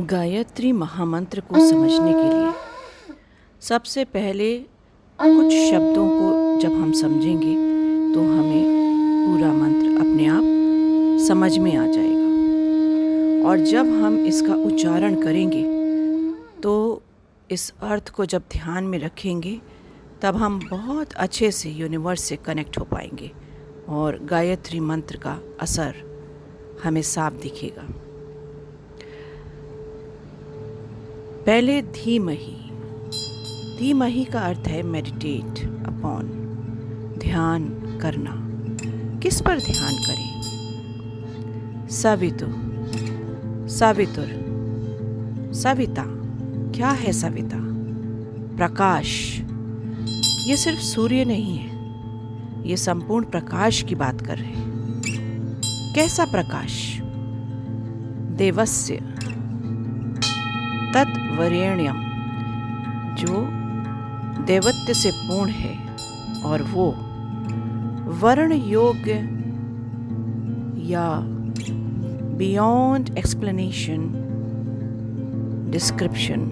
गायत्री महामंत्र को समझने के लिए सबसे पहले कुछ शब्दों को जब हम समझेंगे तो हमें पूरा मंत्र अपने आप समझ में आ जाएगा। और जब हम इसका उच्चारण करेंगे तो इस अर्थ को जब ध्यान में रखेंगे तब हम बहुत अच्छे से यूनिवर्स से कनेक्ट हो पाएंगे और गायत्री मंत्र का असर हमें साफ दिखेगा। पहले धीमहि। धीमहि का अर्थ है मेडिटेट अपॉन, ध्यान करना। किस पर ध्यान करें? सवितु, सवितुर, सविता। क्या है सविता? प्रकाश। ये सिर्फ सूर्य नहीं है, ये संपूर्ण प्रकाश की बात कर रहे हैं। कैसा प्रकाश? देवस्य तत्वरेण्यम, जो देवत्व से पूर्ण है और वो वर्ण योग्य या बियॉन्ड एक्सप्लेनेशन डिस्क्रिप्शन,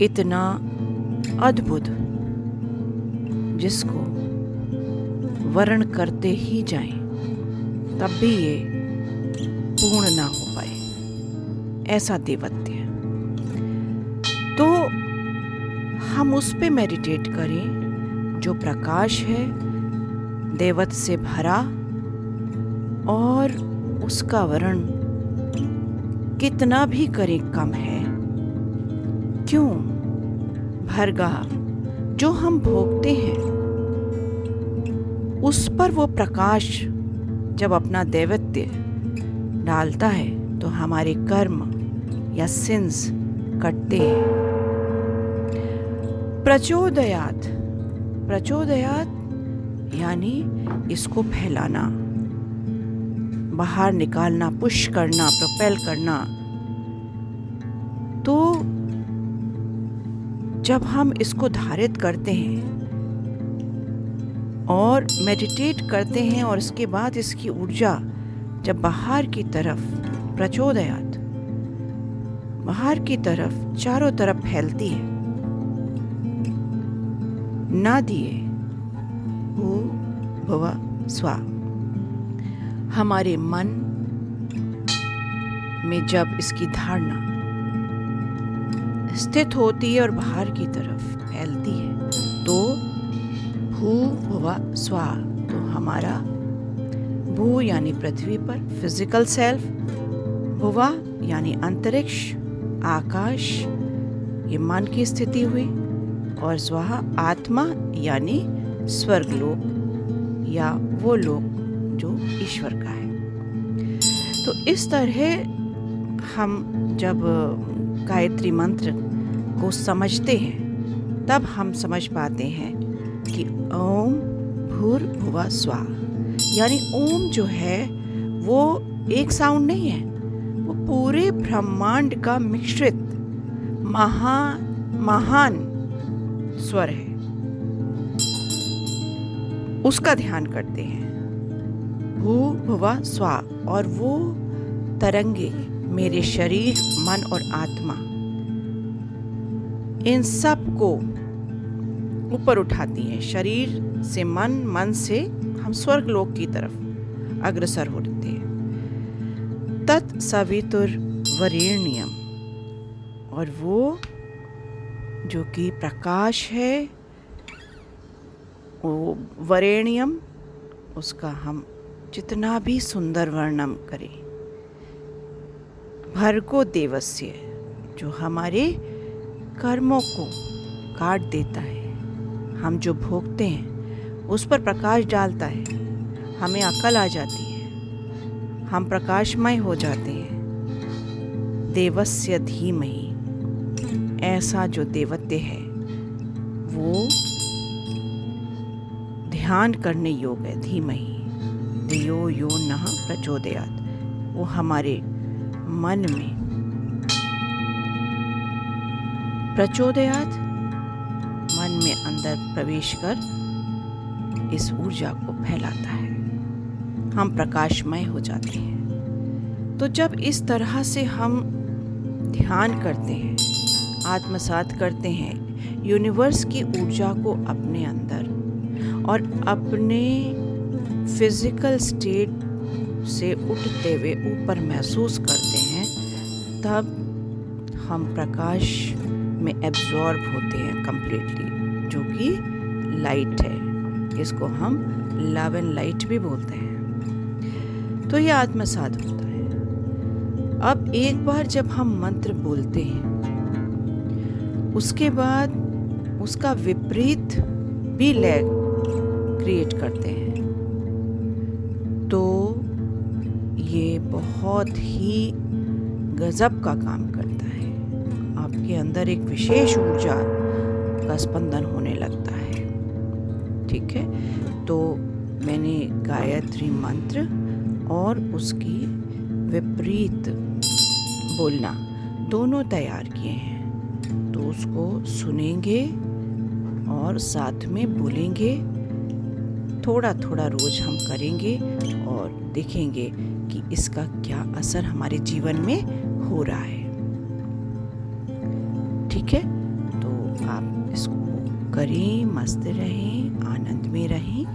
इतना अद्भुत जिसको वर्ण करते ही जाएं तब भी ये पूर्ण ना हो पाए, ऐसा देवत्व। तो हम उस पे मेडिटेट करें जो प्रकाश है, देवत्व से भरा, और उसका वर्ण कितना भी करें कम है। क्यों? भरगाह जो हम भोगते हैं उस पर वो प्रकाश जब अपना देवत्व डालता है तो हमारे कर्म या सिंस कटते हैं। प्रचोदयात। प्रचोदयात यानी इसको फैलाना, बाहर निकालना, पुश करना, प्रोपेल करना। तो जब हम इसको धारित करते हैं और मेडिटेट करते हैं और इसके बाद इसकी ऊर्जा जब बाहर की तरफ, प्रचोदयात, बाहर की तरफ चारों तरफ फैलती है, ना दिए भू भुवा स्वा, हमारे मन में जब इसकी धारणा स्थित होती है और बाहर की तरफ फैलती है तो भू भुवा स्वा, तो हमारा भू यानी पृथ्वी पर फिजिकल सेल्फ, भुवा यानी अंतरिक्ष, आकाश, ये मन की स्थिति हुई, और स्वाहा आत्मा यानी स्वर्ग लोक या वो लोक जो ईश्वर का है। तो इस तरह हम जब गायत्री मंत्र को समझते हैं तब हम समझ पाते हैं कि ओम भूर्भुवः स्वः, यानी ओम जो है वो एक साउंड नहीं है, वो पूरे ब्रह्मांड का मिश्रित महान स्वर है। उसका ध्यान करते हैं, भू भुवा स्वा, और वो तरंगे मेरे शरीर, मन और आत्मा, इन सब को ऊपर उठाती हैं। शरीर से मन, मन से हम स्वर्ग लोक की तरफ अग्रसर होते हैं। तत्सवितुर वरेण्यम, और वो जो कि प्रकाश है, वो वरेण्यम, उसका हम जितना भी सुंदर वर्णन करें, भर्गो देवस्य, जो हमारे कर्मों को काट देता है, हम जो भोगते हैं उस पर प्रकाश डालता है, हमें अकल आ जाती है, हम प्रकाशमय हो जाते हैं। देवस्य धीमहि, ऐसा जो देवत्व है वो ध्यान करने योग्य है। धीमहि धियो यो नः प्रचोदयात्, वो हमारे मन में प्रचोदयात्, मन में अंदर प्रवेश कर इस ऊर्जा को फैलाता है, हम प्रकाशमय हो जाते हैं। तो जब इस तरह से हम ध्यान करते हैं, आत्मसात करते हैं यूनिवर्स की ऊर्जा को अपने अंदर और अपने फिजिकल स्टेट से उठते हुए ऊपर महसूस करते हैं, तब हम प्रकाश में एब्जॉर्ब होते हैं कंप्लीटली, जो कि लाइट है। इसको हम लव एंड लाइट भी बोलते हैं। तो ये आत्मसात होता है। अब एक बार जब हम मंत्र बोलते हैं, उसके बाद उसका विपरीत भी लय क्रिएट करते हैं, तो ये बहुत ही गजब का काम करता है। आपके अंदर एक विशेष ऊर्जा का स्पंदन होने लगता है। ठीक है, तो मैंने गायत्री मंत्र और उसकी विपरीत बोलना दोनों तैयार किए हैं, तो उसको सुनेंगे और साथ में बोलेंगे। थोड़ा थोड़ा रोज हम करेंगे और देखेंगे कि इसका क्या असर हमारे जीवन में हो रहा है। ठीक है, तो आप इसको करें, मस्त रहें, आनंद में रहें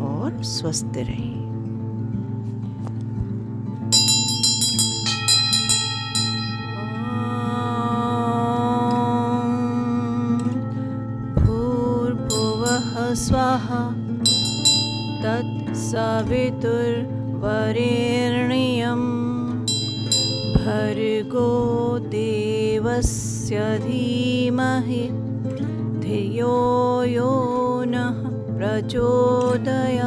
और स्वस्थ रहें। स्वाहा तत्सवितुर्वरेण्यं भर्गो देवस्य धीमहि धियो यो नः प्रचोदयात्।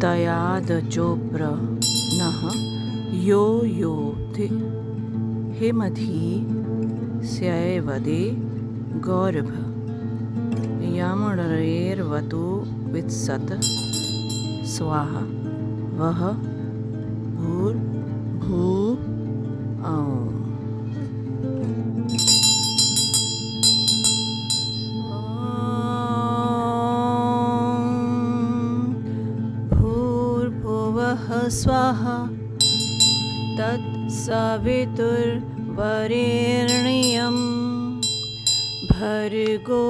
तयाद चोप्र नः यो यो हिमधी स्यैवदे गौरभ यमणरेर्वतु वित्सत स्वाहा वह भूर्भुव ॐ। स्वाहा तत्सवितुर्वरेण्यं भर्गो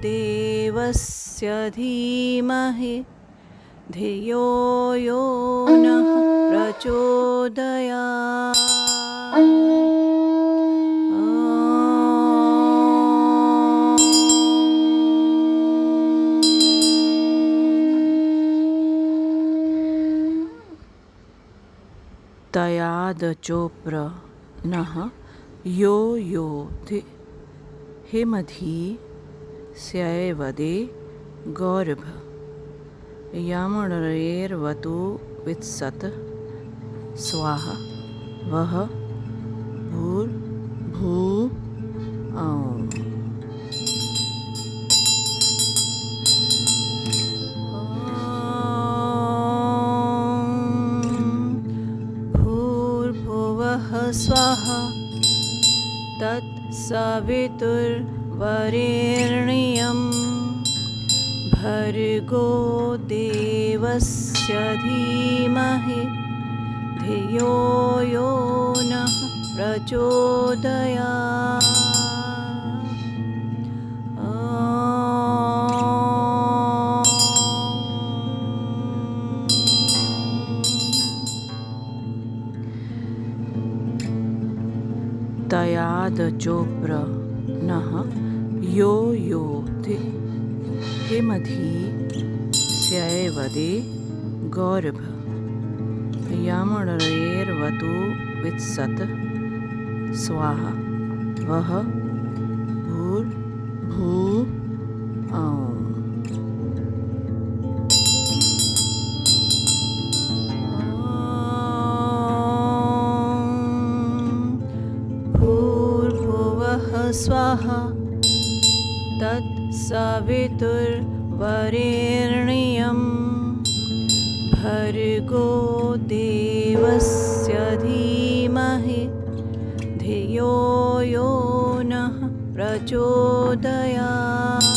देवस्य धीमहि धियो यो नः प्रचोदयात्। तयाद चोप्र नः यो यो हिमधी स्यैवदे गौरभ यमणरेर्वतु वित्सत स्वाहा वह भूर्भुव ॐ। स्वाहा तत्सवितुर्वरेण्यं भर्गो देवस्य धीमहि धियो यो नः प्रचोदयात्। तयाद चोप्र नः यो यो हिमधी स्यैवदे गौरभ यमणरेर्वतु वित्सत स्वाहा वह भूर्भुव ॐ। स्वाहा तत्सवितुर्वरेण्यं भर्गो देवस्य धीमहि प्रचोदयात्।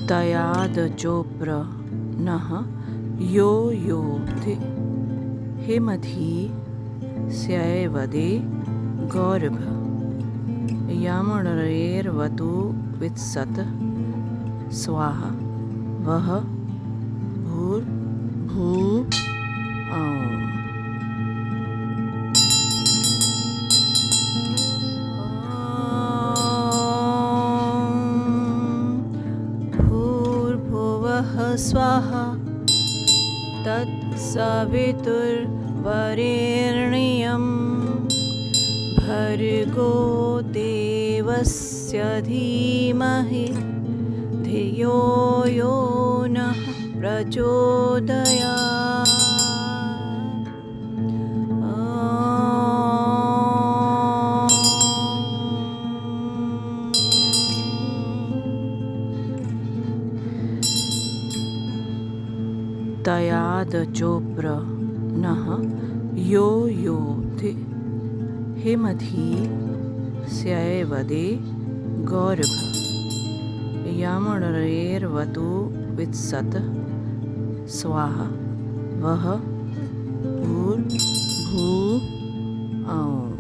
तयादचो प्रणः यो योधि हिमधि स्यैवदे गौरभ यमणरेर्वतु वित्सत स्वाहा वह भूर्भुव ॐ। भूर्भुवः स्वाहा तत्सवितुर्वरेण्यं भर्गो देवस्य धीमहि धियो यो नः प्रचोदयात्। तयादचो प्रणः यो योधि हिमधि स्यैवदे गौरभ यमणरेर्वतु वित्सत स्वाहा वह भूर्भुव ॐ।